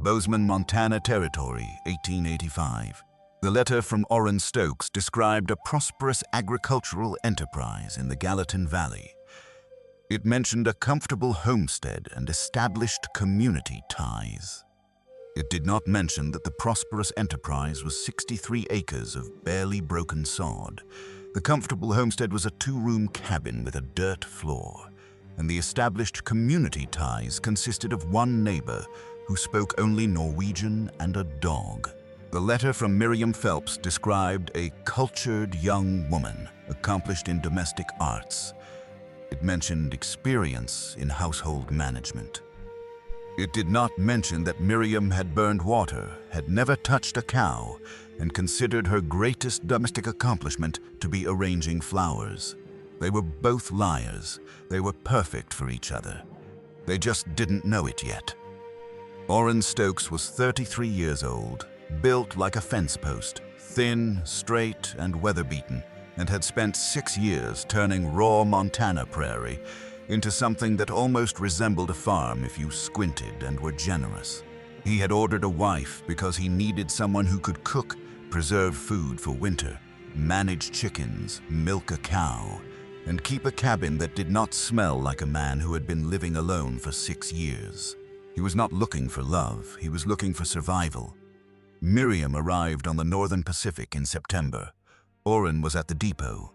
Bozeman, Montana Territory, 1885. The letter from Oren Stokes described a prosperous agricultural enterprise in the Gallatin Valley. It mentioned a comfortable homestead and established community ties. It did not mention that the prosperous enterprise was 63 acres of barely broken sod. The comfortable homestead was a two-room cabin with a dirt floor, and the established community ties consisted of one neighbor who spoke only Norwegian and a dog. The letter from Miriam Phelps described a cultured young woman accomplished in domestic arts. It mentioned experience in household management. It did not mention that Miriam had burned water, had never touched a cow, and considered her greatest domestic accomplishment to be arranging flowers. They were both liars. They were perfect for each other. They just didn't know it yet. Oren Stokes was 33 years old, built like a fence post, thin, straight, and weather-beaten, and had spent 6 years turning raw Montana prairie into something that almost resembled a farm if you squinted and were generous. He had ordered a wife because he needed someone who could cook, preserve food for winter, manage chickens, milk a cow, and keep a cabin that did not smell like a man who had been living alone for 6 years. He was not looking for love, he was looking for survival. Miriam arrived on the Northern Pacific in September. Oren was at the depot.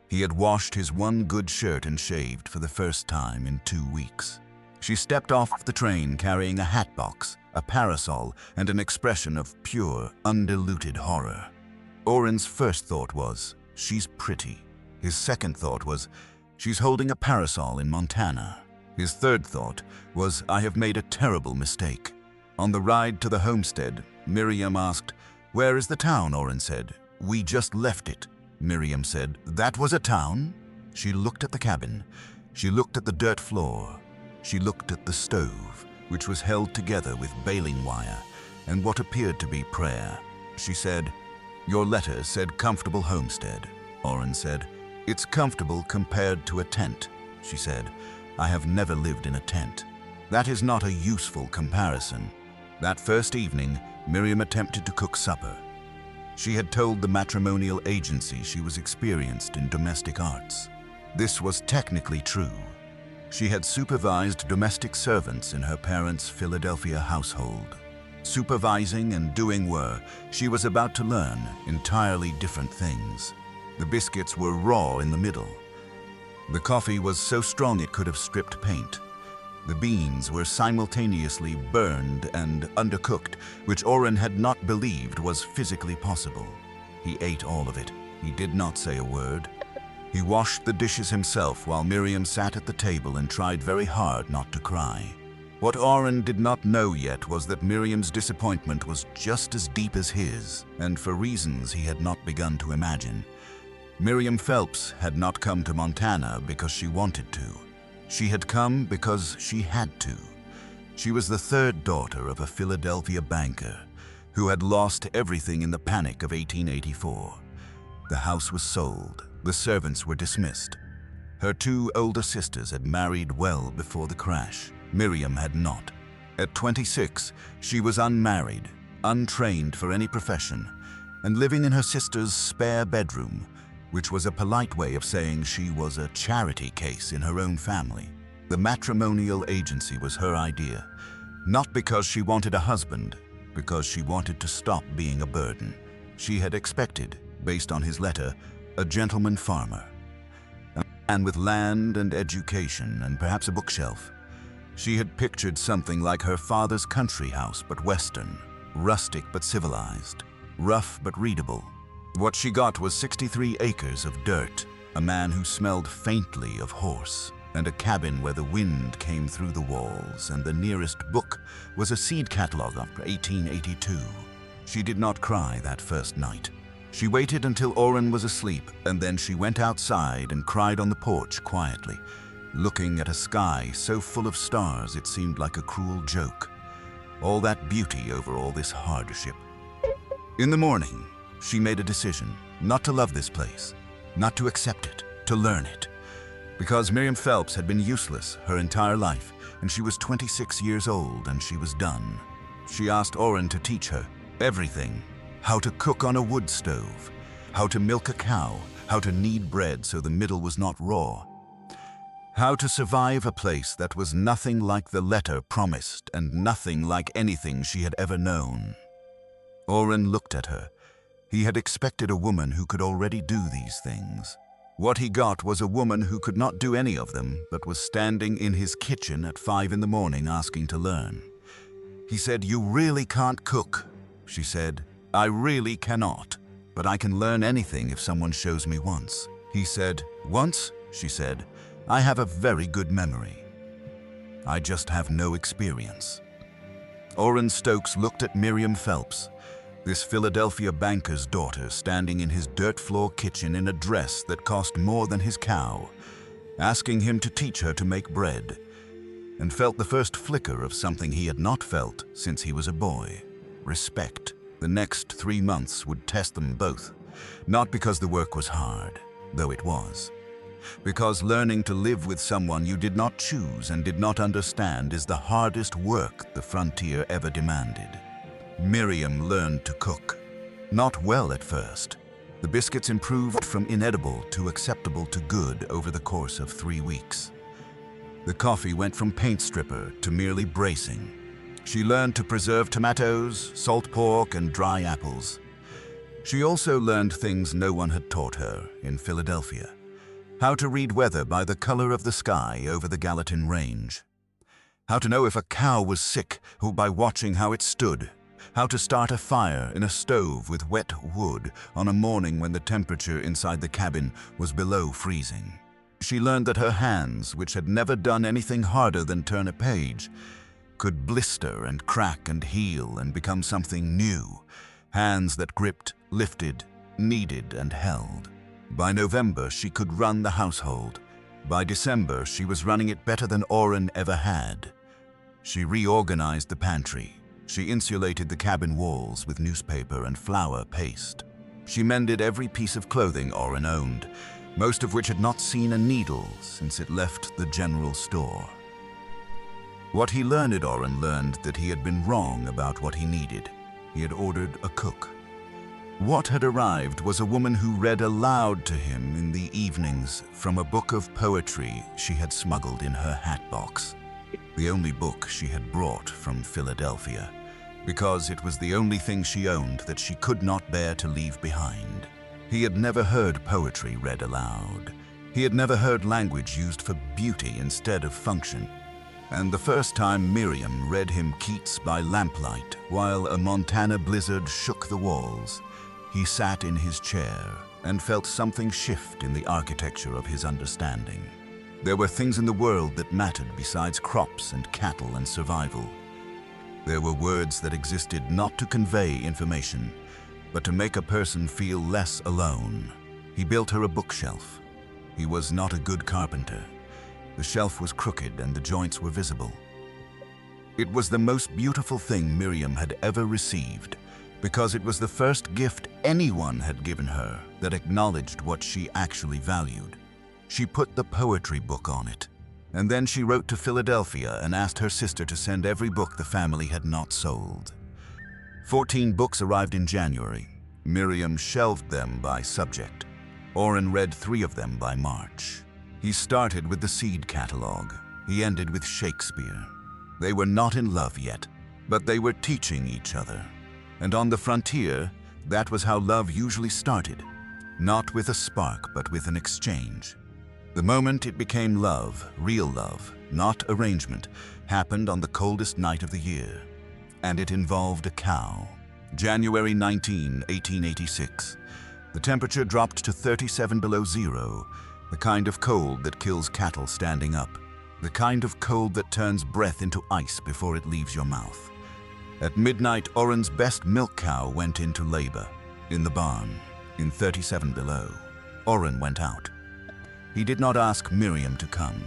He had washed his one good shirt and shaved for the first time in 2 weeks. She stepped off the train carrying a hat box, a parasol, and an expression of pure, undiluted horror. Oren's first thought was, she's pretty. His second thought was, she's holding a parasol in Montana. His third thought was, I have made a terrible mistake. On the ride to the homestead, Miriam asked, "Where is the town?" Oren said. "We just left it." Miriam said, "That was a town?" She looked at the cabin. She looked at the dirt floor. She looked at the stove, which was held together with baling wire, and what appeared to be prayer. She said, "Your letter said comfortable homestead." Oren said, "It's comfortable compared to a tent." She said, "I have never lived in a tent." That is not a useful comparison. That first evening, Miriam attempted to cook supper. She had told the matrimonial agency she was experienced in domestic arts. This was technically true. She had supervised domestic servants in her parents' Philadelphia household. Supervising and doing were, she was about to learn, entirely different things. The biscuits were raw in the middle. The coffee was so strong it could have stripped paint. The beans were simultaneously burned and undercooked, which Oren had not believed was physically possible. He ate all of it. He did not say a word. He washed the dishes himself while Miriam sat at the table and tried very hard not to cry. What Oren did not know yet was that Miriam's disappointment was just as deep as his, and for reasons he had not begun to imagine. Miriam Phelps had not come to Montana because she wanted to. She had come because she had to. She was the third daughter of a Philadelphia banker who had lost everything in the panic of 1884. The house was sold. The servants were dismissed. Her 2 older sisters had married well before the crash. Miriam had not. At 26, she was unmarried, untrained for any profession, and living in her sister's spare bedroom, which was a polite way of saying she was a charity case in her own family. The matrimonial agency was her idea, not because she wanted a husband, because she wanted to stop being a burden. She had expected, based on his letter, a gentleman farmer, a man with land and education and perhaps a bookshelf. She had pictured something like her father's country house, but Western, rustic but civilized, rough but readable. What she got was 63 acres of dirt, a man who smelled faintly of horse, and a cabin where the wind came through the walls, and the nearest book was a seed catalog of 1882. She did not cry that first night. She waited until Oren was asleep, and then she went outside and cried on the porch quietly, looking at a sky so full of stars it seemed like a cruel joke. All that beauty over all this hardship. In the morning, she made a decision not to love this place, not to accept it, to learn it. Because Miriam Phelps had been useless her entire life, and she was 26 years old and she was done. She asked Oren to teach her everything: how to cook on a wood stove, how to milk a cow, how to knead bread so the middle was not raw, how to survive a place that was nothing like the letter promised and nothing like anything she had ever known. Oren looked at her. He had expected a woman who could already do these things. What he got was a woman who could not do any of them, but was standing in his kitchen at 5 in the morning asking to learn. He said, "You really can't cook." She said, "I really cannot, but I can learn anything if someone shows me once." He said, "Once?" She said, "I have a very good memory. I just have no experience." Oren Stokes looked at Miriam Phelps, this Philadelphia banker's daughter, standing in his dirt floor kitchen in a dress that cost more than his cow, asking him to teach her to make bread, and felt the first flicker of something he had not felt since he was a boy: respect. The next 3 months would test them both, not because the work was hard, though it was, because learning to live with someone you did not choose and did not understand is the hardest work the frontier ever demanded. Miriam learned to cook. Not well at first. The biscuits improved from inedible to acceptable to good over the course of 3 weeks. The coffee went from paint stripper to merely bracing. She learned to preserve tomatoes, salt pork, and dry apples. She also learned things no one had taught her in Philadelphia: how to read weather by the color of the sky over the Gallatin Range, how to know if a cow was sick by watching how it stood, how to start a fire in a stove with wet wood on a morning when the temperature inside the cabin was below freezing. She learned that her hands, which had never done anything harder than turn a page, could blister and crack and heal and become something new. Hands that gripped, lifted, kneaded, and held. By November, she could run the household. By December, she was running it better than Oren ever had. She reorganized the pantry. She insulated the cabin walls with newspaper and flour paste. She mended every piece of clothing Oren owned, most of which had not seen a needle since it left the general store. What he learned, Oren learned that he had been wrong about what he needed. He had ordered a cook. What had arrived was a woman who read aloud to him in the evenings from a book of poetry she had smuggled in her hatbox. The only book she had brought from Philadelphia, because it was the only thing she owned that she could not bear to leave behind. He had never heard poetry read aloud. He had never heard language used for beauty instead of function. And the first time Miriam read him Keats by lamplight while a Montana blizzard shook the walls, he sat in his chair and felt something shift in the architecture of his understanding. There were things in the world that mattered besides crops and cattle and survival. There were words that existed not to convey information, but to make a person feel less alone. He built her a bookshelf. He was not a good carpenter. The shelf was crooked and the joints were visible. It was the most beautiful thing Miriam had ever received, because it was the first gift anyone had given her that acknowledged what she actually valued. She put the poetry book on it, and then she wrote to Philadelphia and asked her sister to send every book the family had not sold. 14 books arrived in January. Miriam shelved them by subject. Oren read 3 of them by March. He started with the seed catalog. He ended with Shakespeare. They were not in love yet, but they were teaching each other. And on the frontier, that was how love usually started. Not with a spark, but with an exchange. The moment it became love, real love, not arrangement, happened on the coldest night of the year. And it involved a cow. January 19, 1886. The temperature dropped to 37 below zero, the kind of cold that kills cattle standing up, the kind of cold that turns breath into ice before it leaves your mouth. At midnight, Oren's best milk cow went into labor, in the barn, in 37 below. Oren went out. He did not ask Miriam to come.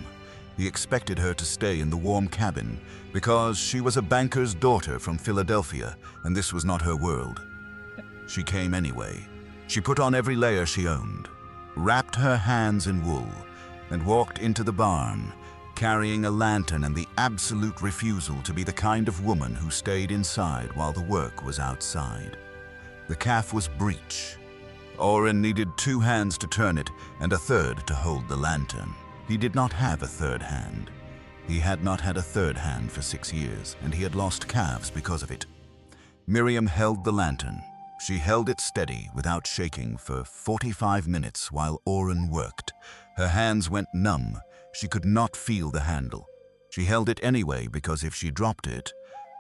He expected her to stay in the warm cabin because she was a banker's daughter from Philadelphia, and this was not her world. She came anyway. She put on every layer she owned, wrapped her hands in wool, and walked into the barn, carrying a lantern and the absolute refusal to be the kind of woman who stayed inside while the work was outside. The calf was Breech. Oren needed 2 hands to turn it and a third to hold the lantern. He did not have a third hand. He had not had a third hand for 6 years, and he had lost calves because of it. Miriam held the lantern. She held it steady without shaking for 45 minutes while Oren worked. Her hands went numb. She could not feel the handle. She held it anyway because if she dropped it,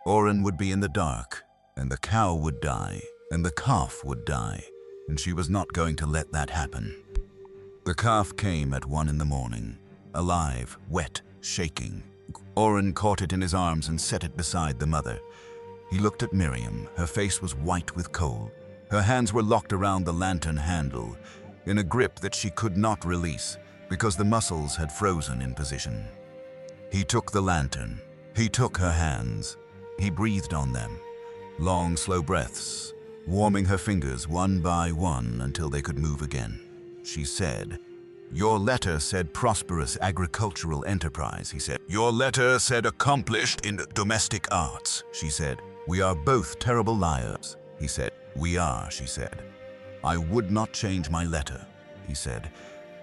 Oren would be in the dark, and the cow would die, and the calf would die, and she was not going to let that happen. The calf came at 1 in the morning, alive, wet, shaking. Oren caught it in his arms and set it beside the mother. He looked at Miriam. Her face was white with cold. Her hands were locked around the lantern handle in a grip that she could not release because the muscles had frozen in position. He took the lantern. He took her hands. He breathed on them. Long, slow breaths, warming her fingers one by one until they could move again. She said, "Your letter said prosperous agricultural enterprise," he said. "Your letter said accomplished in domestic arts," she said. "We are both terrible liars," he said. "We are," she said. "I would not change my letter," he said.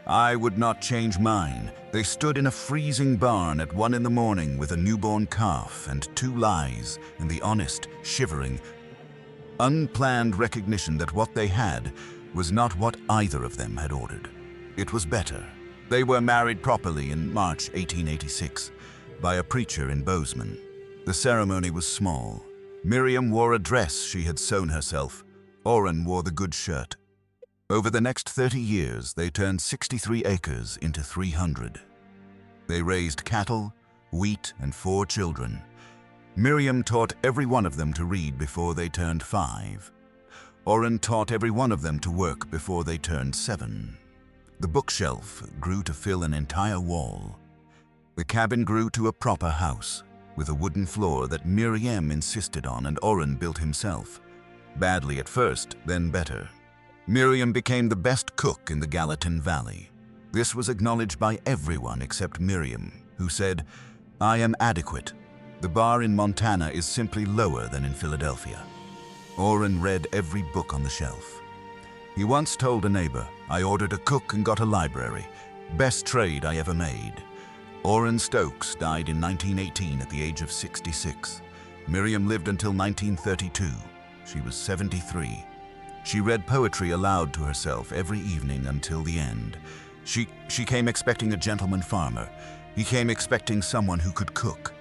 "I would not change mine." They stood in a freezing barn at 1 in the morning with a newborn calf and 2 lies and the honest, shivering, unplanned recognition that what they had was not what either of them had ordered. It was better. They were married properly in March 1886 by a preacher in Bozeman. The ceremony was small. Miriam wore a dress she had sewn herself. Oren wore the good shirt. Over the next 30 years, they turned 63 acres into 300. They raised cattle, wheat, and 4 children. Miriam taught every one of them to read before they turned 5. Oren taught every one of them to work before they turned 7. The bookshelf grew to fill an entire wall. The cabin grew to a proper house, with a wooden floor that Miriam insisted on and Oren built himself. Badly at first, then better. Miriam became the best cook in the Gallatin Valley. This was acknowledged by everyone except Miriam, who said, "I am adequate. The bar in Montana is simply lower than in Philadelphia." Oren read every book on the shelf. He once told a neighbor, "I ordered a cook and got a library. Best trade I ever made." Oren Stokes died in 1918 at the age of 66. Miriam lived until 1932. She was 73. She read poetry aloud to herself every evening until the end. She came expecting a gentleman farmer. He came expecting someone who could cook.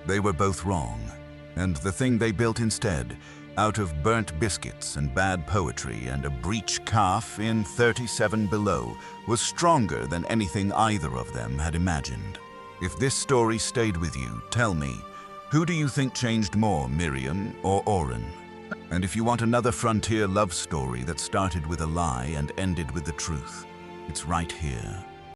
They were both wrong. And the thing they built instead, out of burnt biscuits and bad poetry and a breech calf in 37 below, was stronger than anything either of them had imagined. If this story stayed with you, tell me, who do you think changed more, Miriam or Oren? And if you want another frontier love story that started with a lie and ended with the truth, it's right here.